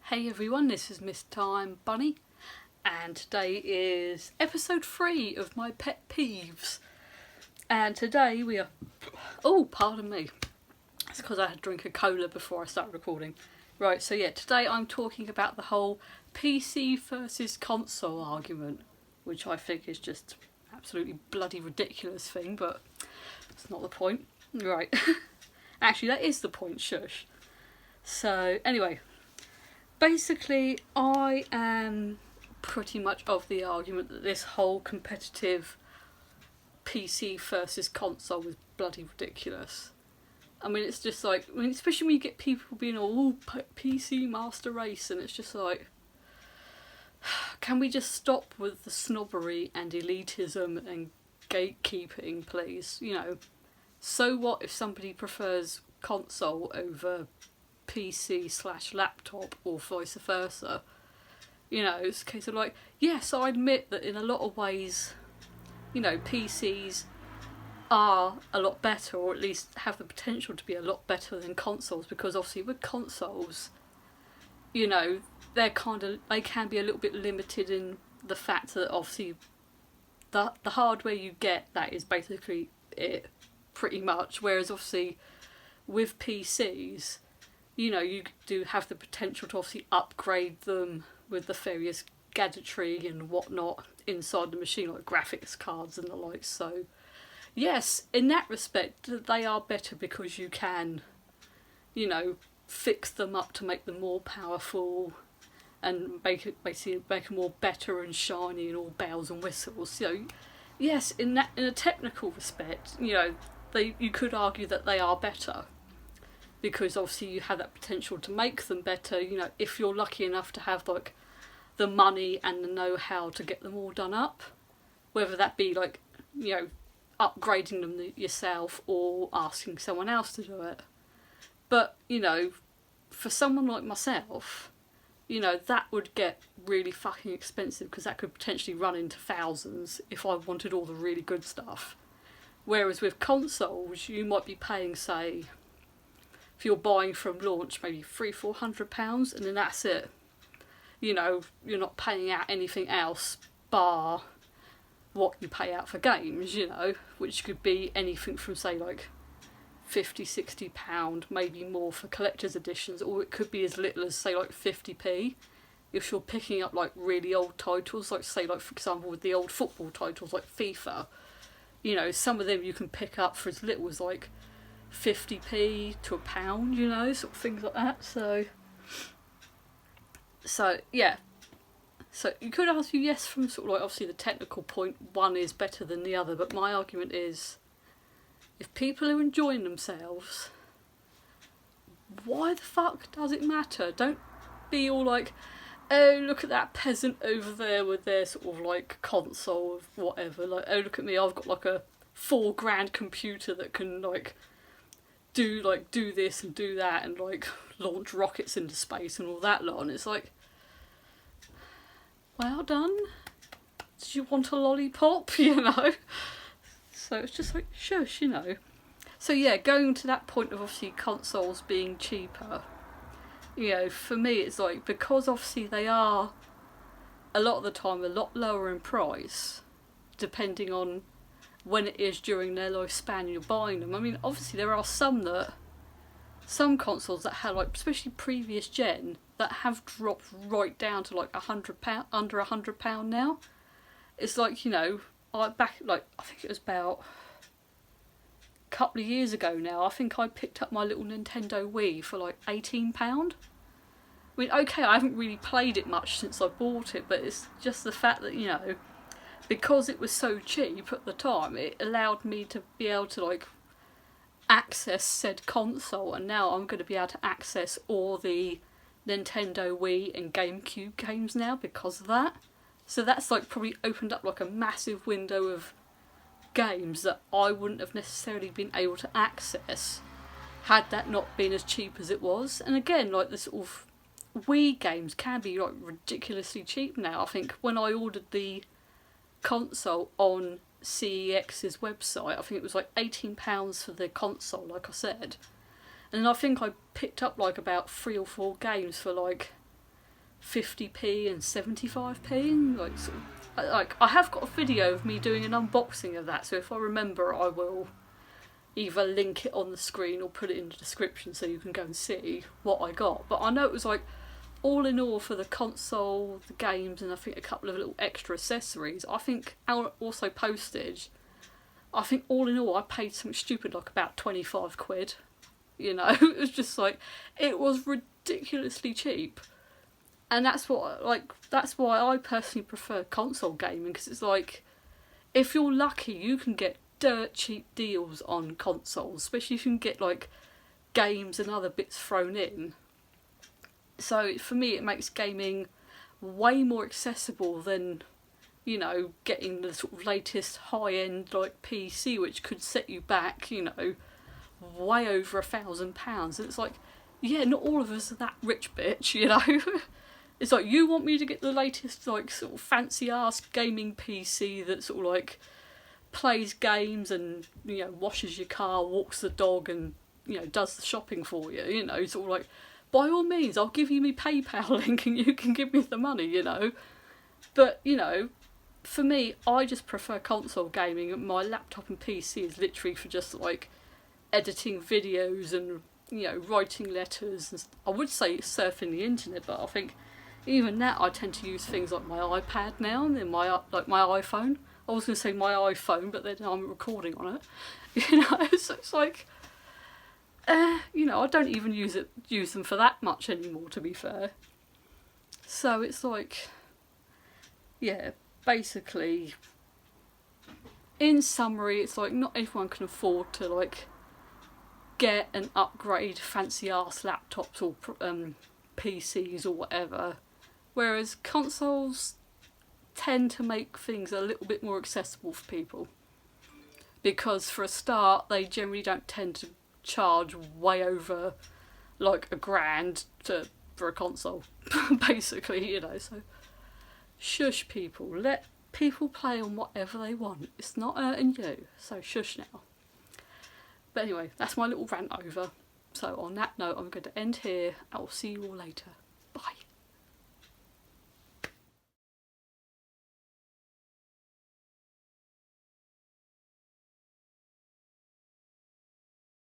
Hey everyone, this is Miss Time Bunny, and today is episode 3 of my Pet Peeves. And today we are... Oh, pardon me. It's because I had to drink a cola before I started recording. Right, so yeah, today I'm talking about the whole PC versus console argument, which I think is just absolutely bloody ridiculous thing, but it's not the point. Right. Actually, that is the point, shush. So, anyway... Basically, I am pretty much of the argument that this whole competitive PC versus console is bloody ridiculous. I mean, it's just like, especially when you get people being all PC master race, and it's just like, can we just stop with the snobbery and elitism and gatekeeping, please? You know, so what if somebody prefers console over PC/laptop or vice versa? You know, it's a case of like, yes, I admit that in a lot of ways, you know, PCs are a lot better, or at least have the potential to be a lot better than consoles, because obviously with consoles, you know, they can be a little bit limited in the fact that obviously the hardware you get, that is basically it, pretty much, whereas obviously with PCs, you know, you do have the potential to obviously upgrade them with the various gadgetry and whatnot inside the machine, like graphics cards and the like. So, yes, in that respect, they are better because you can, you know, fix them up to make them more powerful and basically make them more better and shiny and all bells and whistles. So, yes, in a technical respect, you know, you could argue that they are better, because obviously you have that potential to make them better, you know, if you're lucky enough to have like the money and the know-how to get them all done up, whether that be like, you know, upgrading them yourself or asking someone else to do it. But, you know, for someone like myself, you know, that would get really fucking expensive, because that could potentially run into thousands if I wanted all the really good stuff. Whereas with consoles, you might be paying, say, if you're buying from launch, maybe £300-400, and then that's it. You know, you're not paying out anything else bar what you pay out for games, you know, which could be anything from, say, like £50-60, maybe more for collector's editions, or it could be as little as, say, like 50p if you're picking up like really old titles, like, say, like for example with the old football titles like FIFA, you know, some of them you can pick up for as little as like 50p to £1, you know, sort of things like that. So yeah. So you could argue, yes, from sort of like obviously the technical point, one is better than the other, but my argument is, if people are enjoying themselves, why the fuck does it matter? Don't be all like, oh, look at that peasant over there with their sort of like console of whatever, like, oh, look at me, I've got like a £4,000 computer that can like do this and do that and like launch rockets into space and all that lot. And it's like, well done, did you want a lollipop? You know. So it's just like, shush, you know. So yeah, going to that point of obviously consoles being cheaper, you know, for me it's like, because obviously they are a lot of the time a lot lower in price depending on when it is during their lifespan you're buying them. I mean, obviously there are some consoles that have, like, especially previous gen, that have dropped right down to like £100, under £100 now. It's like, you know, I think it was about a couple of years ago now, I think I picked up my little Nintendo Wii for like £18. I mean, okay, I haven't really played it much since I bought it, but it's just the fact that, you know, because it was so cheap at the time, it allowed me to be able to like access said console, and now I'm going to be able to access all the Nintendo Wii and GameCube games now because of that. So that's like probably opened up like a massive window of games that I wouldn't have necessarily been able to access had that not been as cheap as it was. And again, like the sort of Wii games can be like ridiculously cheap now. I think when I ordered the console on CEX's website, I think it was like £18 for the console, like I said, and I think I picked up like about 3 or 4 games for like 50p and 75p, and like sort of, like I have got a video of me doing an unboxing of that, so if I remember I will either link it on the screen or put it in the description so you can go and see what I got. But I know it was like, all in all, for the console, the games, and I think a couple of little extra accessories, I think, also postage, I think all in all I paid something stupid like about 25 quid. You know, it was just like, it was ridiculously cheap. And that's why I personally prefer console gaming, because it's like, if you're lucky, you can get dirt cheap deals on consoles, especially if you can get like games and other bits thrown in. So for me, it makes gaming way more accessible than, you know, getting the sort of latest high-end like PC, which could set you back, you know, way over £1,000. It's like, yeah, not all of us are that rich, bitch, you know. It's like, you want me to get the latest like sort of fancy ass gaming PC that sort of like plays games and, you know, washes your car, walks the dog, and, you know, does the shopping for you, you know, sort of like, by all means, I'll give you my PayPal link and you can give me the money, you know. But, you know, for me, I just prefer console gaming. My laptop and PC is literally for just like editing videos and, you know, writing letters. And I would say surfing the internet, but I think even that I tend to use things like my iPad now and then my iPhone. I was going to say my iPhone, but then I'm recording on it. You know, so it's like, you know, I don't even use them for that much anymore, to be fair. So it's like, yeah, basically, in summary, it's like, not everyone can afford to like get and upgrade fancy ass laptops or PCs or whatever, whereas consoles tend to make things a little bit more accessible for people, because for a start they generally don't tend to charge way over like £1,000 for a console basically, you know. So shush people, let people play on whatever they want, it's not hurting you, so shush now. But anyway, that's my little rant over. So on that note, I'm going to end here. I will see you all later. Bye.